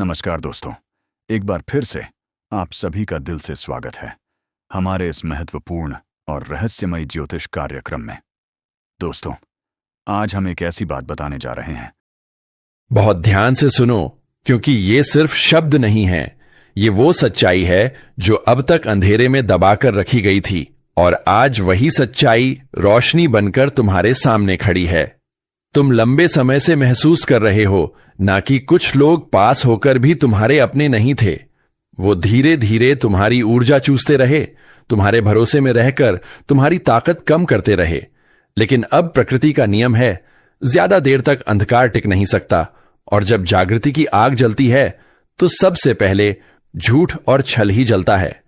नमस्कार दोस्तों, एक बार फिर से आप सभी का दिल से स्वागत है हमारे इस महत्वपूर्ण और रहस्यमयी ज्योतिष कार्यक्रम में। दोस्तों, आज हम एक ऐसी बात बताने जा रहे हैं। बहुत ध्यान से सुनो, क्योंकि ये सिर्फ शब्द नहीं है, ये वो सच्चाई है जो अब तक अंधेरे में दबाकर रखी गई थी और आज वही सच्चाई रोशनी बनकर तुम्हारे सामने खड़ी है। तुम लंबे समय से महसूस कर रहे हो ना कि कुछ लोग पास होकर भी तुम्हारे अपने नहीं थे। वो धीरे धीरे तुम्हारी ऊर्जा चूसते रहे, तुम्हारे भरोसे में रहकर तुम्हारी ताकत कम करते रहे। लेकिन अब प्रकृति का नियम है, ज्यादा देर तक अंधकार टिक नहीं सकता, और जब जागृति की आग जलती है तो सबसे पहले झूठ और छल ही जलता है।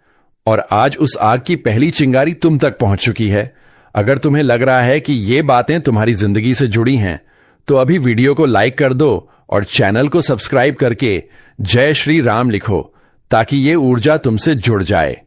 और आज उस आग की पहली चिंगारी तुम तक पहुंच चुकी है। अगर तुम्हें लग रहा है कि ये बातें तुम्हारी जिंदगी से जुड़ी हैं, तो अभी वीडियो को लाइक कर दो और चैनल को सब्सक्राइब करके जय श्री राम लिखो, ताकि ये ऊर्जा तुमसे जुड़ जाए।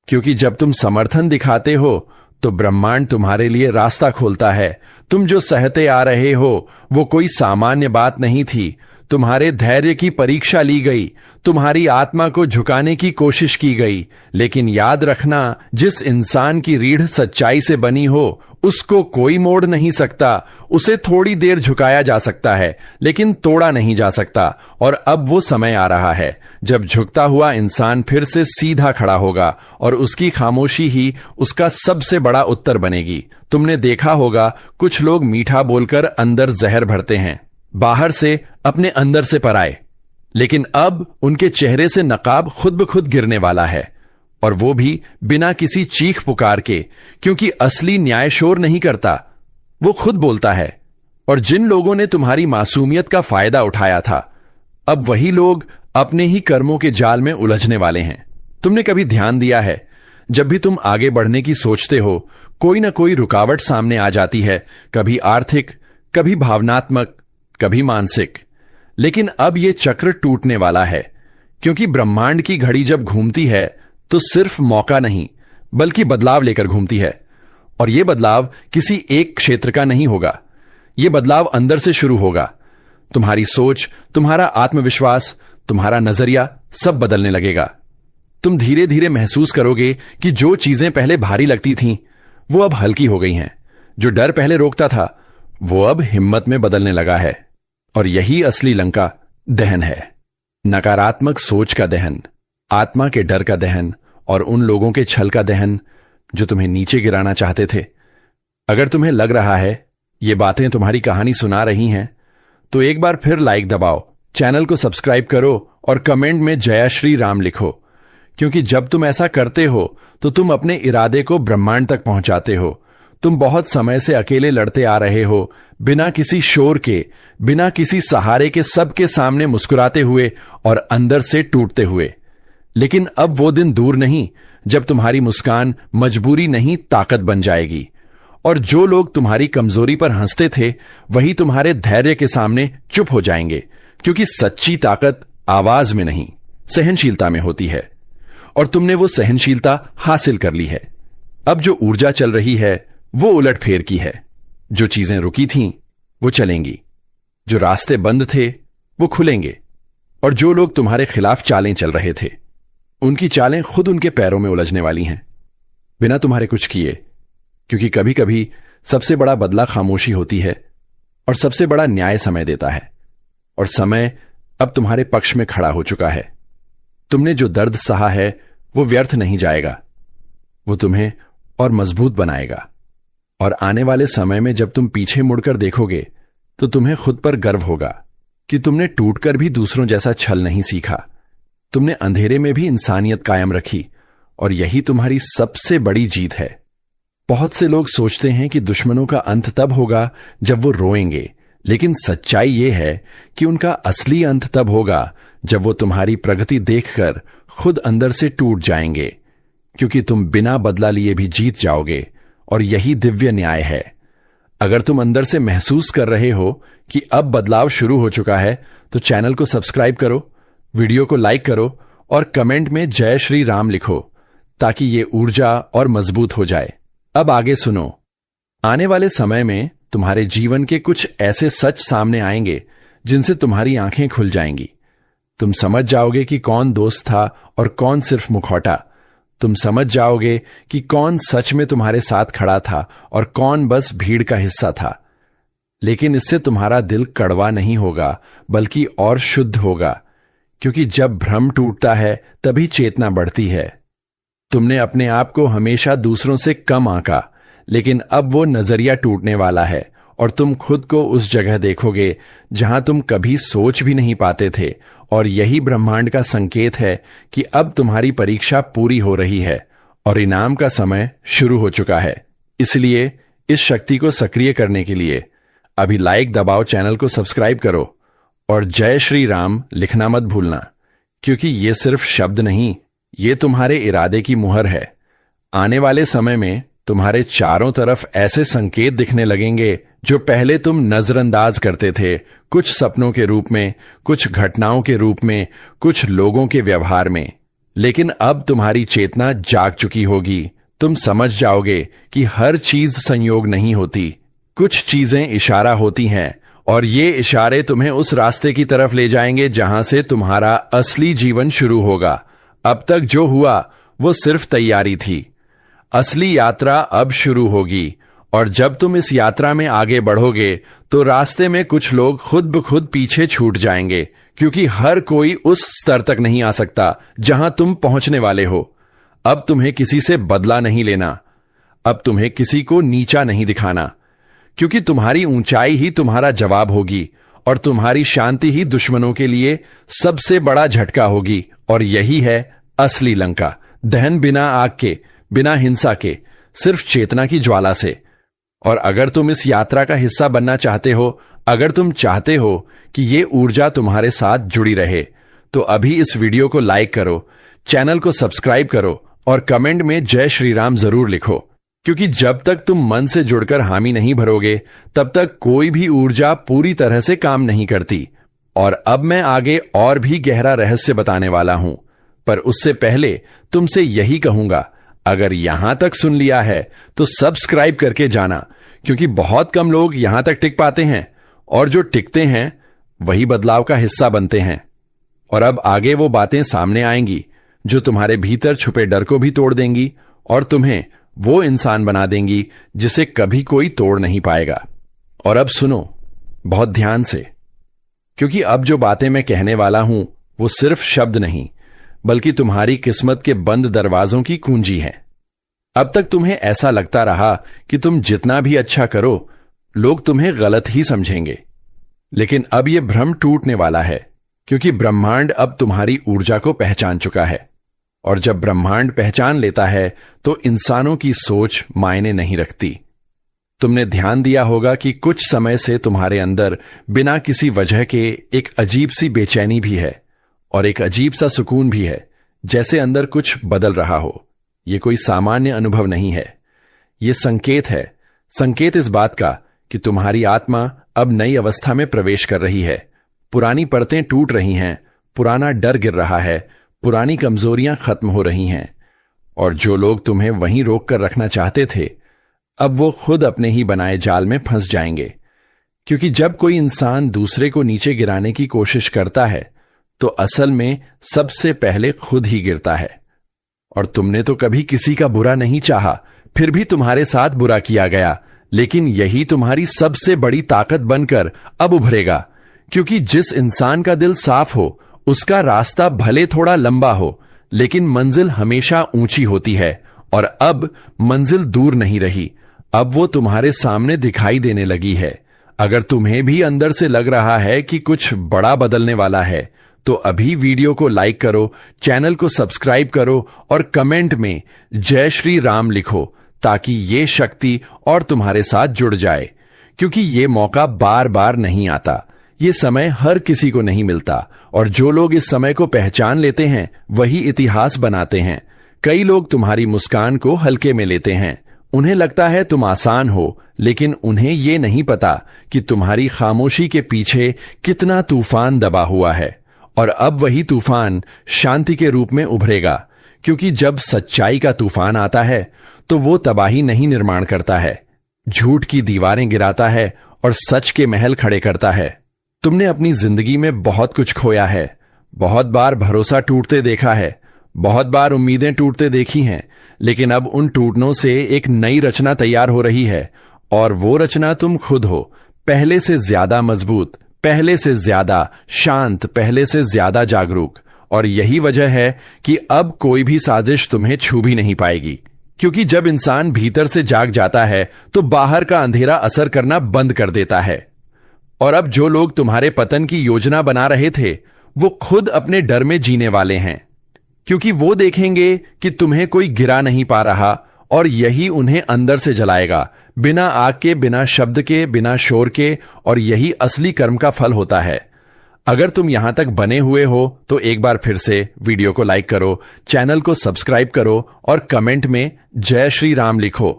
क्योंकि जब तुम समर्थन दिखाते हो तो ब्रह्मांड तुम्हारे लिए रास्ता खोलता है। तुम जो सहते आ रहे हो वो कोई सामान्य बात नहीं थी। तुम्हारे धैर्य की परीक्षा ली गई, तुम्हारी आत्मा को झुकाने की कोशिश की गई। लेकिन याद रखना, जिस इंसान की रीढ़ सच्चाई से बनी हो उसको कोई मोड़ नहीं सकता। उसे थोड़ी देर झुकाया जा सकता है, लेकिन तोड़ा नहीं जा सकता। और अब वो समय आ रहा है जब झुकता हुआ इंसान फिर से सीधा खड़ा होगा, और उसकी खामोशी ही उसका सबसे बड़ा उत्तर बनेगी। तुमने देखा होगा, कुछ लोग मीठा बोलकर अंदर जहर भरते हैं, बाहर से अपने अंदर से पराए। लेकिन अब उनके चेहरे से नकाब खुद ब खुद गिरने वाला है, और वो भी बिना किसी चीख पुकार के, क्योंकि असली न्याय शोर नहीं करता, वो खुद बोलता है। और जिन लोगों ने तुम्हारी मासूमियत का फायदा उठाया था, अब वही लोग अपने ही कर्मों के जाल में उलझने वाले हैं। तुमने कभी ध्यान दिया है, जब भी तुम आगे बढ़ने की सोचते हो, कोई ना कोई रुकावट सामने आ जाती है, कभी आर्थिक, कभी भावनात्मक, कभी मानसिक। लेकिन अब यह चक्र टूटने वाला है, क्योंकि ब्रह्मांड की घड़ी जब घूमती है तो सिर्फ मौका नहीं, बल्कि बदलाव लेकर घूमती है। और यह बदलाव किसी एक क्षेत्र का नहीं होगा, यह बदलाव अंदर से शुरू होगा। तुम्हारी सोच, तुम्हारा आत्मविश्वास, तुम्हारा नजरिया सब बदलने लगेगा। तुम धीरे धीरे महसूस करोगे कि जो चीजें पहले भारी लगती थीं, वो अब हल्की हो गई हैं। जो डर पहले रोकता था, वो अब हिम्मत में बदलने लगा है। और यही असली लंका दहन है। नकारात्मक सोच का दहन, आत्मा के डर का दहन, और उन लोगों के छल का दहन जो तुम्हें नीचे गिराना चाहते थे। अगर तुम्हें लग रहा है ये बातें तुम्हारी कहानी सुना रही हैं, तो एक बार फिर लाइक दबाओ, चैनल को सब्सक्राइब करो और कमेंट में जय श्री राम लिखो। क्योंकि जब तुम ऐसा करते हो तो तुम अपने इरादे को ब्रह्मांड तक पहुंचाते हो। तुम बहुत समय से अकेले लड़ते आ रहे हो, बिना किसी शोर के, बिना किसी सहारे के, सबके सामने मुस्कुराते हुए और अंदर से टूटते हुए। लेकिन अब वो दिन दूर नहीं जब तुम्हारी मुस्कान मजबूरी नहीं, ताकत बन जाएगी। और जो लोग तुम्हारी कमजोरी पर हंसते थे, वही तुम्हारे धैर्य के सामने चुप हो जाएंगे। क्योंकि सच्ची ताकत आवाज में नहीं, सहनशीलता में होती है। और तुमने वो सहनशीलता हासिल कर ली है। अब जो ऊर्जा चल रही है वो उलटफेर की है। जो चीजें रुकी थीं वो चलेंगी, जो रास्ते बंद थे वो खुलेंगे, और जो लोग तुम्हारे खिलाफ चालें चल रहे थे, उनकी चालें खुद उनके पैरों में उलझने वाली हैं, बिना तुम्हारे कुछ किए। क्योंकि कभी कभी सबसे बड़ा बदला खामोशी होती है, और सबसे बड़ा न्याय समय देता है। और समय अब तुम्हारे पक्ष में खड़ा हो चुका है। तुमने जो दर्द सहा है वो व्यर्थ नहीं जाएगा, वो तुम्हें और मजबूत बनाएगा। और आने वाले समय में जब तुम पीछे मुड़कर देखोगे तो तुम्हें खुद पर गर्व होगा कि तुमने टूटकर भी दूसरों जैसा छल नहीं सीखा। तुमने अंधेरे में भी इंसानियत कायम रखी, और यही तुम्हारी सबसे बड़ी जीत है। बहुत से लोग सोचते हैं कि दुश्मनों का अंत तब होगा जब वो रोएंगे, लेकिन सच्चाई ये है कि उनका असली अंत तब होगा जब वो तुम्हारी प्रगति देखकर खुद अंदर से टूट जाएंगे। क्योंकि तुम बिना बदला लिए भी जीत जाओगे, और यही दिव्य न्याय है। अगर तुम अंदर से महसूस कर रहे हो कि अब बदलाव शुरू हो चुका है, तो चैनल को सब्सक्राइब करो, वीडियो को लाइक करो और कमेंट में जय श्री राम लिखो, ताकि ये ऊर्जा और मजबूत हो जाए। अब आगे सुनो। आने वाले समय में तुम्हारे जीवन के कुछ ऐसे सच सामने आएंगे जिनसे तुम्हारी आंखें खुल जाएंगी। तुम समझ जाओगे कि कौन दोस्त था और कौन सिर्फ मुखौटा। तुम समझ जाओगे कि कौन सच में तुम्हारे साथ खड़ा था और कौन बस भीड़ का हिस्सा था। लेकिन इससे तुम्हारा दिल कड़वा नहीं होगा, बल्कि और शुद्ध होगा, क्योंकि जब भ्रम टूटता है तभी चेतना बढ़ती है। तुमने अपने आप को हमेशा दूसरों से कम आंका, लेकिन अब वो नजरिया टूटने वाला है और तुम खुद को उस जगह देखोगे जहां तुम कभी सोच भी नहीं पाते थे। और यही ब्रह्मांड का संकेत है कि अब तुम्हारी परीक्षा पूरी हो रही है और इनाम का समय शुरू हो चुका है। इसलिए इस शक्ति को सक्रिय करने के लिए अभी लाइक दबाओ, चैनल को सब्सक्राइब करो और जय श्री राम लिखना मत भूलना, क्योंकि ये सिर्फ शब्द नहीं, ये तुम्हारे इरादे की मुहर है। आने वाले समय में तुम्हारे चारों तरफ ऐसे संकेत दिखने लगेंगे जो पहले तुम नजरअंदाज करते थे, कुछ सपनों के रूप में, कुछ घटनाओं के रूप में, कुछ लोगों के व्यवहार में। लेकिन अब तुम्हारी चेतना जाग चुकी होगी। तुम समझ जाओगे कि हर चीज संयोग नहीं होती, कुछ चीजें इशारा होती हैं और ये इशारे तुम्हें उस रास्ते की तरफ ले जाएंगे जहां से तुम्हारा असली जीवन शुरू होगा। अब तक जो हुआ वो सिर्फ तैयारी थी, असली यात्रा अब शुरू होगी। और जब तुम इस यात्रा में आगे बढ़ोगे तो रास्ते में कुछ लोग खुद ब खुद पीछे छूट जाएंगे, क्योंकि हर कोई उस स्तर तक नहीं आ सकता जहां तुम पहुंचने वाले हो। अब तुम्हें किसी से बदला नहीं लेना, अब तुम्हें किसी को नीचा नहीं दिखाना, क्योंकि तुम्हारी ऊंचाई ही तुम्हारा जवाब होगी और तुम्हारी शांति ही दुश्मनों के लिए सबसे बड़ा झटका होगी। और यही है असली लंका, दहन बिना आग के, बिना हिंसा के, सिर्फ चेतना की ज्वाला से। और अगर तुम इस यात्रा का हिस्सा बनना चाहते हो, अगर तुम चाहते हो कि ये ऊर्जा तुम्हारे साथ जुड़ी रहे, तो अभी इस वीडियो को लाइक करो, चैनल को सब्सक्राइब करो और कमेंट में जय श्री राम जरूर लिखो, क्योंकि जब तक तुम मन से जुड़कर हामी नहीं भरोगे तब तक कोई भी ऊर्जा पूरी तरह से काम नहीं करती। और अब मैं आगे और भी गहरा रहस्य बताने वाला हूं, पर उससे पहले तुमसे यही कहूंगा, अगर यहां तक सुन लिया है तो सब्सक्राइब करके जाना, क्योंकि बहुत कम लोग यहां तक टिक पाते हैं और जो टिकते हैं वही बदलाव का हिस्सा बनते हैं। और अब आगे वो बातें सामने आएंगी जो तुम्हारे भीतर छुपे डर को भी तोड़ देंगी और तुम्हें वो इंसान बना देंगी जिसे कभी कोई तोड़ नहीं पाएगा। और अब सुनो बहुत ध्यान से, क्योंकि अब जो बातें मैं कहने वाला हूं वो सिर्फ शब्द नहीं, बल्कि तुम्हारी किस्मत के बंद दरवाजों की कुंजी है। अब तक तुम्हें ऐसा लगता रहा कि तुम जितना भी अच्छा करो लोग तुम्हें गलत ही समझेंगे, लेकिन अब यह भ्रम टूटने वाला है, क्योंकि ब्रह्मांड अब तुम्हारी ऊर्जा को पहचान चुका है। और जब ब्रह्मांड पहचान लेता है तो इंसानों की सोच मायने नहीं रखती। तुमने ध्यान दिया होगा कि कुछ समय से तुम्हारे अंदर बिना किसी वजह के एक अजीब सी बेचैनी भी है और एक अजीब सा सुकून भी है, जैसे अंदर कुछ बदल रहा हो। यह कोई सामान्य अनुभव नहीं है, यह संकेत है, संकेत इस बात का कि तुम्हारी आत्मा अब नई अवस्था में प्रवेश कर रही है। पुरानी परतें टूट रही हैं, पुराना डर गिर रहा है, पुरानी कमजोरियां खत्म हो रही हैं। और जो लोग तुम्हें वहीं रोक कर रखना चाहते थे, अब वो खुद अपने ही बनाए जाल में फंस जाएंगे। क्योंकि जब कोई इंसान दूसरे को नीचे गिराने की कोशिश करता है तो असल में सबसे पहले खुद ही गिरता है। और तुमने तो कभी किसी का बुरा नहीं चाहा, फिर भी तुम्हारे साथ बुरा किया गया, लेकिन यही तुम्हारी सबसे बड़ी ताकत बनकर अब उभरेगा। क्योंकि जिस इंसान का दिल साफ हो उसका रास्ता भले थोड़ा लंबा हो, लेकिन मंजिल हमेशा ऊंची होती है। और अब मंजिल दूर नहीं रही, अब वो तुम्हारे सामने दिखाई देने लगी है। अगर तुम्हें भी अंदर से लग रहा है कि कुछ बड़ा बदलने वाला है, तो अभी वीडियो को लाइक करो, चैनल को सब्सक्राइब करो और कमेंट में जय श्री राम लिखो, ताकि ये शक्ति और तुम्हारे साथ जुड़ जाए। क्योंकि ये मौका बार बार नहीं आता, ये समय हर किसी को नहीं मिलता, और जो लोग इस समय को पहचान लेते हैं वही इतिहास बनाते हैं। कई लोग तुम्हारी मुस्कान को हल्के में लेते हैं, उन्हें लगता है तुम आसान हो, लेकिन उन्हें ये नहीं पता कि तुम्हारी खामोशी के पीछे कितना तूफान दबा हुआ है। और अब वही तूफान शांति के रूप में उभरेगा, क्योंकि जब सच्चाई का तूफान आता है तो वो तबाही नहीं निर्माण करता है, झूठ की दीवारें गिराता है और सच के महल खड़े करता है। तुमने अपनी जिंदगी में बहुत कुछ खोया है, बहुत बार भरोसा टूटते देखा है, बहुत बार उम्मीदें टूटते देखी हैं, लेकिन अब उन टूटनों से एक नई रचना तैयार हो रही है, और वो रचना तुम खुद हो, पहले से ज्यादा मजबूत, पहले से ज्यादा शांत, पहले से ज्यादा जागरूक। और यही वजह है कि अब कोई भी साजिश तुम्हें छू भी नहीं पाएगी, क्योंकि जब इंसान भीतर से जाग जाता है तो बाहर का अंधेरा असर करना बंद कर देता है। और अब जो लोग तुम्हारे पतन की योजना बना रहे थे, वो खुद अपने डर में जीने वाले हैं, क्योंकि वो देखेंगे कि तुम्हें कोई गिरा नहीं पा रहा, और यही उन्हें अंदर से जलाएगा, बिना आग के, बिना शब्द के, बिना शोर के। और यही असली कर्म का फल होता है। अगर तुम यहां तक बने हुए हो तो एक बार फिर से वीडियो को लाइक करो, चैनल को सब्सक्राइब करो और कमेंट में जय श्री राम लिखो,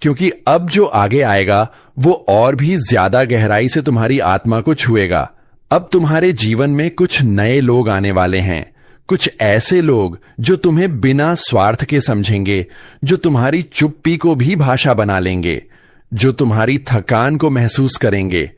क्योंकि अब जो आगे आएगा वो और भी ज्यादा गहराई से तुम्हारी आत्मा को छुएगा। अब तुम्हारे जीवन में कुछ नए लोग आने वाले हैं, कुछ ऐसे लोग जो तुम्हें बिना स्वार्थ के समझेंगे, जो तुम्हारी चुप्पी को भी भाषा बना लेंगे, जो तुम्हारी थकान को महसूस करेंगे।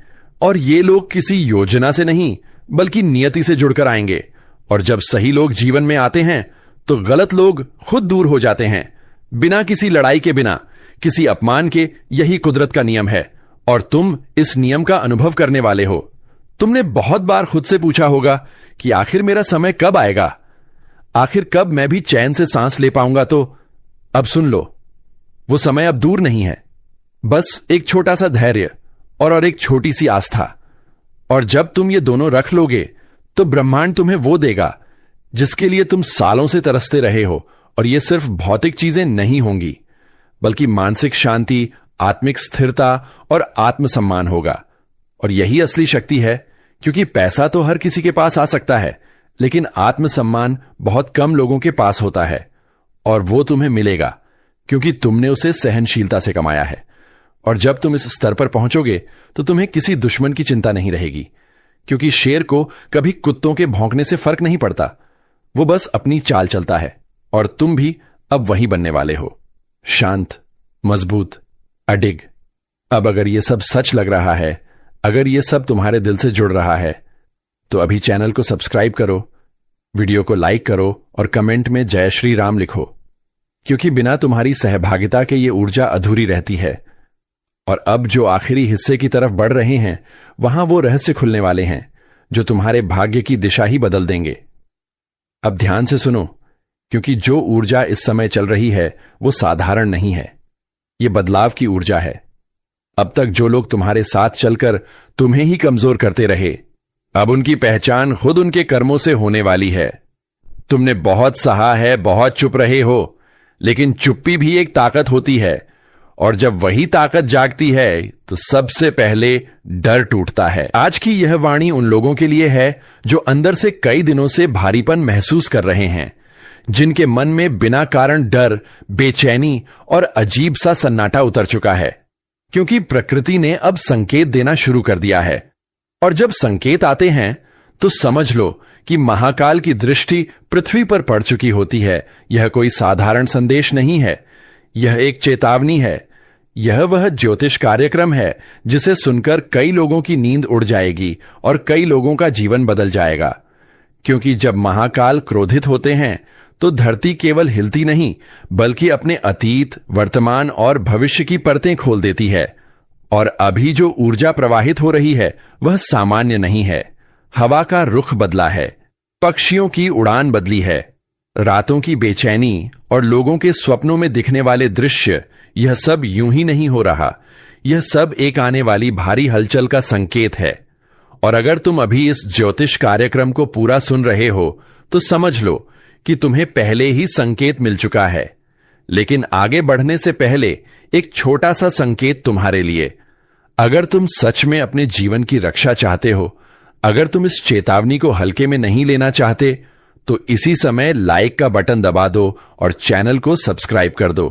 और ये लोग किसी योजना से नहीं बल्कि नियति से जुड़कर आएंगे। और जब सही लोग जीवन में आते हैं तो गलत लोग खुद दूर हो जाते हैं, बिना किसी लड़ाई के, बिना किसी अपमान के। यही कुदरत का नियम है, और तुम इस नियम का अनुभव करने वाले हो। तुमने बहुत बार खुद से पूछा होगा कि आखिर मेरा समय कब आएगा, आखिर कब मैं भी चैन से सांस ले पाऊंगा। तो अब सुन लो, वो समय अब दूर नहीं है, बस एक छोटा सा धैर्य और एक छोटी सी आस्था। और जब तुम ये दोनों रख लोगे तो ब्रह्मांड तुम्हें वो देगा जिसके लिए तुम सालों से तरसते रहे हो। और ये सिर्फ भौतिक चीजें नहीं होंगी, बल्कि मानसिक शांति, आत्मिक स्थिरता और आत्मसम्मान होगा। और यही असली शक्ति है, क्योंकि पैसा तो हर किसी के पास आ सकता है, लेकिन आत्मसम्मान बहुत कम लोगों के पास होता है। और वो तुम्हें मिलेगा क्योंकि तुमने उसे सहनशीलता से कमाया है। और जब तुम इस स्तर पर पहुंचोगे तो तुम्हें किसी दुश्मन की चिंता नहीं रहेगी, क्योंकि शेर को कभी कुत्तों के भौंकने से फर्क नहीं पड़ता, वो बस अपनी चाल चलता है। और तुम भी अब वही बनने वाले हो, शांत, मजबूत, अडिग। अब अगर ये सब सच लग रहा है, अगर ये सब तुम्हारे दिल से जुड़ रहा है, तो अभी चैनल को सब्सक्राइब करो, वीडियो को लाइक करो और कमेंट में जय श्री राम लिखो, क्योंकि बिना तुम्हारी सहभागिता के ये ऊर्जा अधूरी रहती है। और अब जो आखिरी हिस्से की तरफ बढ़ रहे हैं, वहां वो रहस्य खुलने वाले हैं जो तुम्हारे भाग्य की दिशा ही बदल देंगे। अब ध्यान से सुनो, क्योंकि जो ऊर्जा इस समय चल रही है वो साधारण नहीं है, ये बदलाव की ऊर्जा है। अब तक जो लोग तुम्हारे साथ चलकर तुम्हें ही कमजोर करते रहे, अब उनकी पहचान खुद उनके कर्मों से होने वाली है। तुमने बहुत सहा है, बहुत चुप रहे हो, लेकिन चुप्पी भी एक ताकत होती है। और जब वही ताकत जागती है तो सबसे पहले डर टूटता है। आज की यह वाणी उन लोगों के लिए है जो अंदर से कई दिनों से भारीपन महसूस कर रहे हैं, जिनके मन में बिना कारण डर, बेचैनी और अजीब सा सन्नाटा उतर चुका है, क्योंकि प्रकृति ने अब संकेत देना शुरू कर दिया है। और जब संकेत आते हैं तो समझ लो कि महाकाल की दृष्टि पृथ्वी पर पड़ चुकी होती है। यह कोई साधारण संदेश नहीं है, यह एक चेतावनी है। यह वह ज्योतिष कार्यक्रम है जिसे सुनकर कई लोगों की नींद उड़ जाएगी और कई लोगों का जीवन बदल जाएगा। क्योंकि जब महाकाल क्रोधित होते हैं तो धरती केवल हिलती नहीं, बल्कि अपने अतीत, वर्तमान और भविष्य की परतें खोल देती है। और अभी जो ऊर्जा प्रवाहित हो रही है वह सामान्य नहीं है। हवा का रुख बदला है, पक्षियों की उड़ान बदली है, रातों की बेचैनी और लोगों के स्वप्नों में दिखने वाले दृश्य, यह सब यूं ही नहीं हो रहा। यह सब एक आने वाली भारी हलचल का संकेत है। और अगर तुम अभी इस ज्योतिष कार्यक्रम को पूरा सुन रहे हो तो समझ लो कि तुम्हें पहले ही संकेत मिल चुका है। लेकिन आगे बढ़ने से पहले एक छोटा सा संकेत तुम्हारे लिए। अगर तुम सच में अपने जीवन की रक्षा चाहते हो, अगर तुम इस चेतावनी को हल्के में नहीं लेना चाहते, तो इसी समय लाइक का बटन दबा दो और चैनल को सब्सक्राइब कर दो,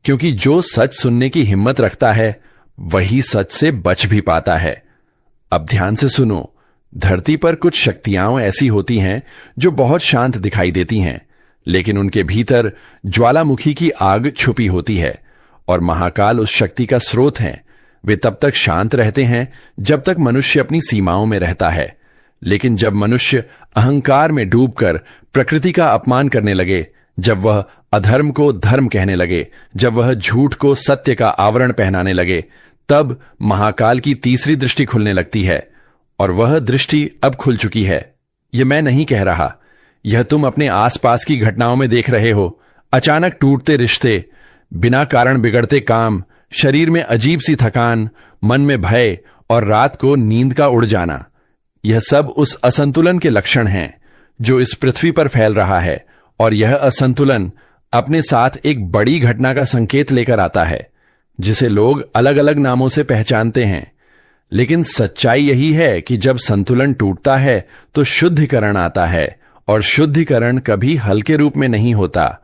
क्योंकि जो सच सुनने की हिम्मत रखता है वही सच से बच भी पाता है। अब ध्यान से सुनो, धरती पर कुछ शक्तियां ऐसी होती हैं जो बहुत शांत दिखाई देती हैं, लेकिन उनके भीतर ज्वालामुखी की आग छुपी होती है। और महाकाल उस शक्ति का स्रोत हैं। वे तब तक शांत रहते हैं जब तक मनुष्य अपनी सीमाओं में रहता है, लेकिन जब मनुष्य अहंकार में डूबकर प्रकृति का अपमान करने लगे, जब वह अधर्म को धर्म कहने लगे, जब वह झूठ को सत्य का आवरण पहनाने लगे, तब महाकाल की तीसरी दृष्टि खुलने लगती है। और वह दृष्टि अब खुल चुकी है। यह मैं नहीं कह रहा, यह तुम अपने आसपास की घटनाओं में देख रहे हो। अचानक टूटते रिश्ते, बिना कारण बिगड़ते काम, शरीर में अजीब सी थकान, मन में भय और रात को नींद का उड़ जाना, यह सब उस असंतुलन के लक्षण हैं जो इस पृथ्वी पर फैल रहा है। और यह असंतुलन अपने साथ एक बड़ी घटना का संकेत लेकर आता है, जिसे लोग अलग अलग नामों से पहचानते हैं। लेकिन सच्चाई यही है कि जब संतुलन टूटता है तो शुद्धिकरण आता है, और शुद्धिकरण कभी हल्के रूप में नहीं होता।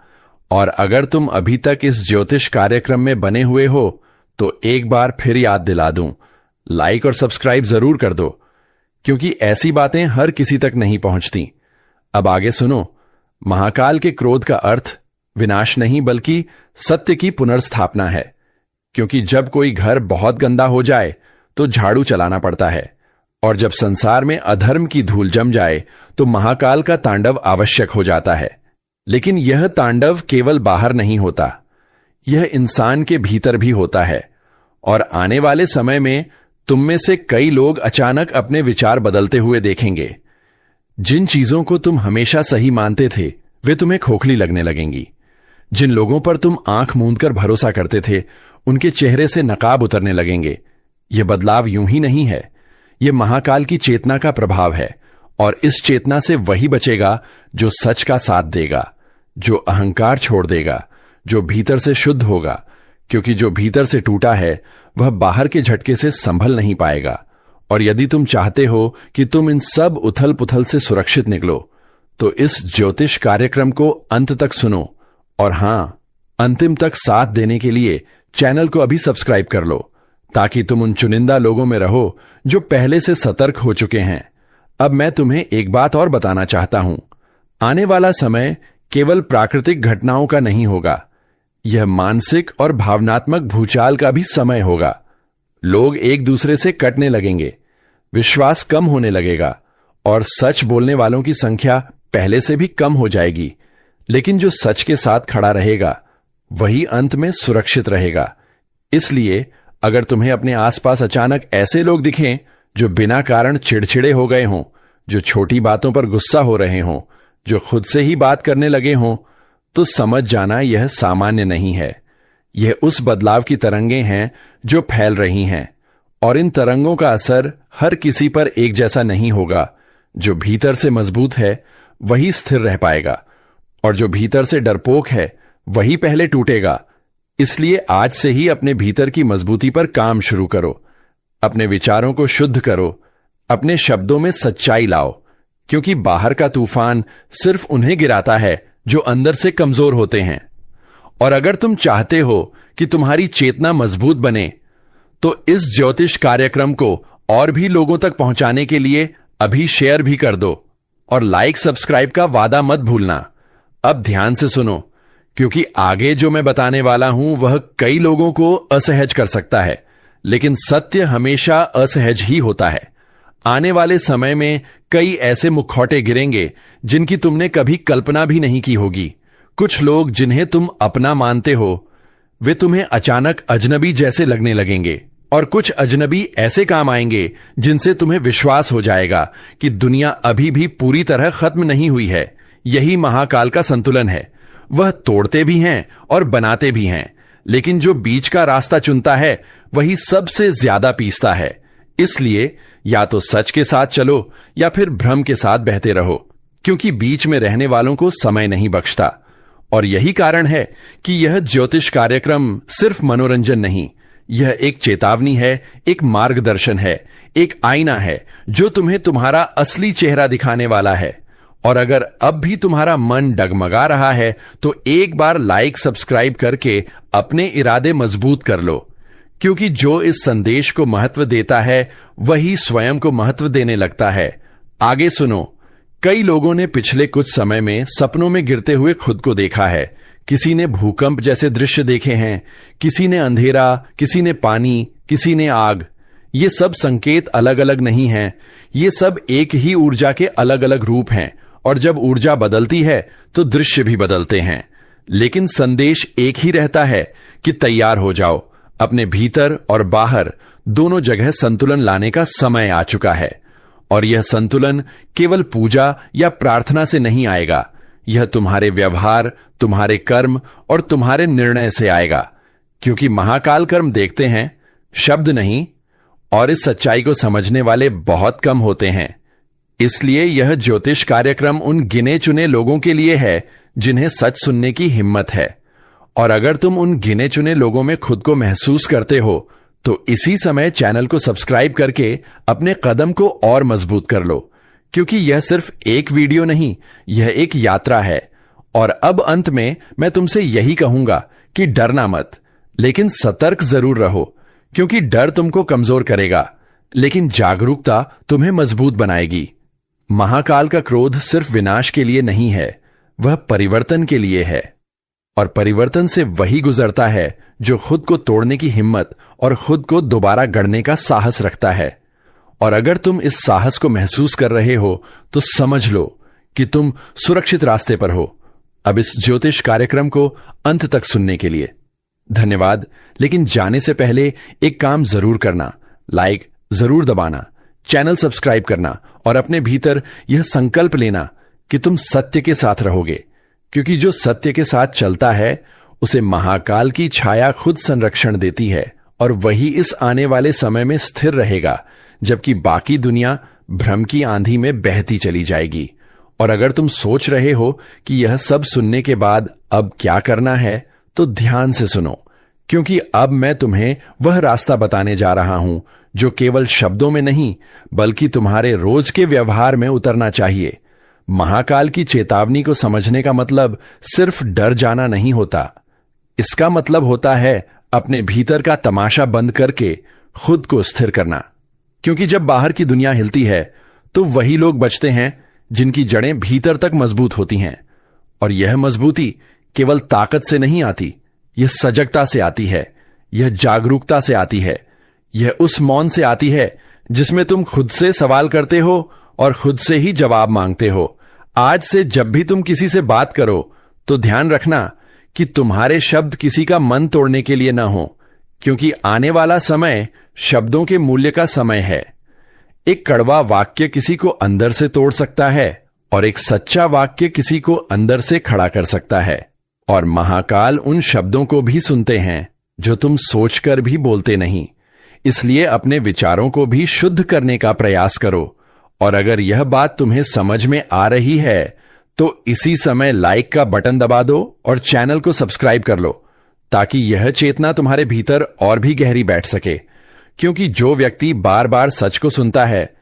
और अगर तुम अभी तक इस ज्योतिष कार्यक्रम में बने हुए हो तो एक बार फिर याद दिला दूं, लाइक और सब्सक्राइब जरूर कर दो, क्योंकि ऐसी बातें हर किसी तक नहीं पहुंचती। अब आगे सुनो। महाकाल के क्रोध का अर्थ विनाश नहीं बल्कि सत्य की पुनर्स्थापना है, क्योंकि जब कोई घर बहुत गंदा हो जाए तो झाड़ू चलाना पड़ता है, और जब संसार में अधर्म की धूल जम जाए तो महाकाल का तांडव आवश्यक हो जाता है। लेकिन यह तांडव केवल बाहर नहीं होता, यह इंसान के भीतर भी होता है। और आने वाले समय में तुम में से कई लोग अचानक अपने विचार बदलते हुए देखेंगे। जिन चीजों को तुम हमेशा सही मानते थे वे तुम्हें खोखली लगने लगेंगी। जिन लोगों पर तुम आंख मूंदकर भरोसा करते थे उनके चेहरे से नकाब उतरने लगेंगे। यह बदलाव यूं ही नहीं है, यह महाकाल की चेतना का प्रभाव है। और इस चेतना से वही बचेगा जो सच का साथ देगा, जो अहंकार छोड़ देगा, जो भीतर से शुद्ध होगा, क्योंकि जो भीतर से टूटा है वह बाहर के झटके से संभल नहीं पाएगा। और यदि तुम चाहते हो कि तुम इन सब उथल पुथल से सुरक्षित निकलो तो इस ज्योतिष कार्यक्रम को अंत तक सुनो। और हां, अंतिम तक साथ देने के लिए चैनल को अभी सब्सक्राइब कर लो, ताकि तुम उन चुनिंदा लोगों में रहो जो पहले से सतर्क हो चुके हैं। अब मैं तुम्हें एक बात और बताना चाहता हूं। आने वाला समय केवल प्राकृतिक घटनाओं का नहीं होगा, यह मानसिक और भावनात्मक भूचाल का भी समय होगा। लोग एक दूसरे से कटने लगेंगे, विश्वास कम होने लगेगा, और सच बोलने वालों की संख्या पहले से भी कम हो जाएगी। लेकिन जो सच के साथ खड़ा रहेगा वही अंत में सुरक्षित रहेगा। इसलिए अगर तुम्हें अपने आसपास अचानक ऐसे लोग दिखें जो बिना कारण चिड़चिड़े हो गए हों, जो छोटी बातों पर गुस्सा हो रहे हों, जो खुद से ही बात करने लगे हों, तो समझ जाना यह सामान्य नहीं है। यह उस बदलाव की तरंगें हैं जो फैल रही हैं, और इन तरंगों का असर हर किसी पर एक जैसा नहीं होगा। जो भीतर से मजबूत है वही स्थिर रह पाएगा, और जो भीतर से डरपोक है वही पहले टूटेगा। इसलिए आज से ही अपने भीतर की मजबूती पर काम शुरू करो, अपने विचारों को शुद्ध करो, अपने शब्दों में सच्चाई लाओ, क्योंकि बाहर का तूफान सिर्फ उन्हें गिराता है जो अंदर से कमजोर होते हैं। और अगर तुम चाहते हो कि तुम्हारी चेतना मजबूत बने तो इस ज्योतिष कार्यक्रम को और भी लोगों तक पहुंचाने के लिए अभी शेयर भी कर दो, और लाइक सब्सक्राइब का वादा मत भूलना। अब ध्यान से सुनो, क्योंकि आगे जो मैं बताने वाला हूं वह कई लोगों को असहज कर सकता है, लेकिन सत्य हमेशा असहज ही होता है। आने वाले समय में कई ऐसे मुखौटे गिरेंगे जिनकी तुमने कभी कल्पना भी नहीं की होगी। कुछ लोग जिन्हें तुम अपना मानते हो वे तुम्हें अचानक अजनबी जैसे लगने लगेंगे, और कुछ अजनबी ऐसे काम आएंगे जिनसे तुम्हें विश्वास हो जाएगा कि दुनिया अभी भी पूरी तरह खत्म नहीं हुई है। यही महाकाल का संतुलन है, वह तोड़ते भी हैं और बनाते भी हैं, लेकिन जो बीच का रास्ता चुनता है वही सबसे ज्यादा पीसता है। इसलिए या तो सच के साथ चलो या फिर भ्रम के साथ बहते रहो, क्योंकि बीच में रहने वालों को समय नहीं बख्शता। और यही कारण है कि यह ज्योतिष कार्यक्रम सिर्फ मनोरंजन नहीं, यह एक चेतावनी है, एक मार्गदर्शन है, एक आईना है जो तुम्हें तुम्हारा असली चेहरा दिखाने वाला है। और अगर अब भी तुम्हारा मन डगमगा रहा है तो एक बार लाइक सब्सक्राइब करके अपने इरादे मजबूत कर लो, क्योंकि जो इस संदेश को महत्व देता है वही स्वयं को महत्व देने लगता है। आगे सुनो। कई लोगों ने पिछले कुछ समय में सपनों में गिरते हुए खुद को देखा है। किसी ने भूकंप जैसे दृश्य देखे हैं, किसी ने अंधेरा, किसी ने पानी, किसी ने आग। ये सब संकेत अलग अलग नहीं हैं, ये सब एक ही ऊर्जा के अलग अलग रूप हैं, और जब ऊर्जा बदलती है तो दृश्य भी बदलते हैं। लेकिन संदेश एक ही रहता है कि तैयार हो जाओ, अपने भीतर और बाहर दोनों जगह संतुलन लाने का समय आ चुका है। और यह संतुलन केवल पूजा या प्रार्थना से नहीं आएगा, यह तुम्हारे व्यवहार, तुम्हारे कर्म और तुम्हारे निर्णय से आएगा। क्योंकि महाकाल कर्म देखते हैं, शब्द नहीं, और इस सच्चाई को समझने वाले बहुत कम होते हैं। इसलिए यह ज्योतिष कार्यक्रम उन गिने चुने लोगों के लिए है जिन्हें सच सुनने की हिम्मत है। और अगर तुम उन गिने चुने लोगों में खुद को महसूस करते हो तो इसी समय चैनल को सब्सक्राइब करके अपने कदम को और मजबूत कर लो, क्योंकि यह सिर्फ एक वीडियो नहीं, यह एक यात्रा है। और अब अंत में मैं तुमसे यही कहूंगा कि डरना मत, लेकिन सतर्क जरूर रहो, क्योंकि डर तुमको कमजोर करेगा, लेकिन जागरूकता तुम्हें मजबूत बनाएगी। महाकाल का क्रोध सिर्फ विनाश के लिए नहीं है, वह परिवर्तन के लिए है। और परिवर्तन से वही गुजरता है जो खुद को तोड़ने की हिम्मत और खुद को दोबारा गढ़ने का साहस रखता है। और अगर तुम इस साहस को महसूस कर रहे हो तो समझ लो कि तुम सुरक्षित रास्ते पर हो। अब इस ज्योतिष कार्यक्रम को अंत तक सुनने के लिए धन्यवाद। लेकिन जाने से पहले एक काम जरूर करना, लाइक जरूर दबाना, चैनल सब्सक्राइब करना और अपने भीतर यह संकल्प लेना कि तुम सत्य के साथ रहोगे, क्योंकि जो सत्य के साथ चलता है उसे महाकाल की छाया खुद संरक्षण देती है, और वही इस आने वाले समय में स्थिर रहेगा, जबकि बाकी दुनिया भ्रम की आंधी में बहती चली जाएगी। और अगर तुम सोच रहे हो कि यह सब सुनने के बाद अब क्या करना है, तो ध्यान से सुनो, क्योंकि अब मैं तुम्हें वह रास्ता बताने जा रहा हूं जो केवल शब्दों में नहीं बल्कि तुम्हारे रोज के व्यवहार में उतरना चाहिए। महाकाल की चेतावनी को समझने का मतलब सिर्फ डर जाना नहीं होता, इसका मतलब होता है अपने भीतर का तमाशा बंद करके खुद को स्थिर करना। क्योंकि जब बाहर की दुनिया हिलती है तो वही लोग बचते हैं जिनकी जड़ें भीतर तक मजबूत होती हैं। और यह मजबूती केवल ताकत से नहीं आती, यह सजगता से आती है, यह जागरूकता से आती है, यह उस मौन से आती है जिसमें तुम खुद से सवाल करते हो और खुद से ही जवाब मांगते हो। आज से जब भी तुम किसी से बात करो तो ध्यान रखना कि तुम्हारे शब्द किसी का मन तोड़ने के लिए ना हो, क्योंकि आने वाला समय शब्दों के मूल्य का समय है। एक कड़वा वाक्य किसी को अंदर से तोड़ सकता है और एक सच्चा वाक्य किसी को अंदर से खड़ा कर सकता है। और महाकाल उन शब्दों को भी सुनते हैं जो तुम सोचकर भी बोलते नहीं। इसलिए अपने विचारों को भी शुद्ध करने का प्रयास करो। और अगर यह बात तुम्हें समझ में आ रही है तो इसी समय लाइक का बटन दबा दो और चैनल को सब्सक्राइब कर लो, ताकि यह चेतना तुम्हारे भीतर और भी गहरी बैठ सके। क्योंकि जो व्यक्ति बार बार सच को सुनता है,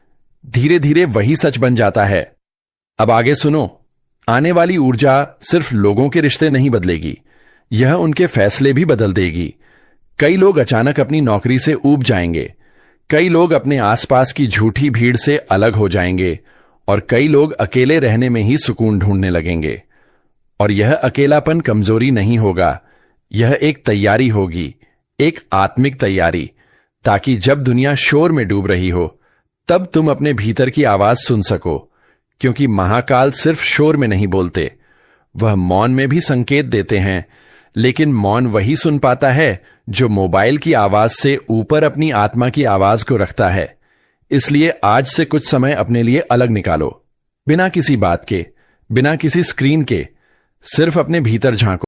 धीरे धीरे वही सच बन जाता है। अब आगे सुनो। आने वाली ऊर्जा सिर्फ लोगों के रिश्ते नहीं बदलेगी, यह उनके फैसले भी बदल देगी। कई लोग अचानक अपनी नौकरी से ऊब जाएंगे, कई लोग अपने आसपास की झूठी भीड़ से अलग हो जाएंगे, और कई लोग अकेले रहने में ही सुकून ढूंढने लगेंगे। और यह अकेलापन कमजोरी नहीं होगा, यह एक तैयारी होगी, एक आत्मिक तैयारी, ताकि जब दुनिया शोर में डूब रही हो तब तुम अपने भीतर की आवाज सुन सको। क्योंकि महाकाल सिर्फ शोर में नहीं बोलते, वह मौन में भी संकेत देते हैं। लेकिन मौन वही सुन पाता है जो मोबाइल की आवाज से ऊपर अपनी आत्मा की आवाज को रखता है। इसलिए आज से कुछ समय अपने लिए अलग निकालो, बिना किसी बात के, बिना किसी स्क्रीन के, सिर्फ अपने भीतर झांको।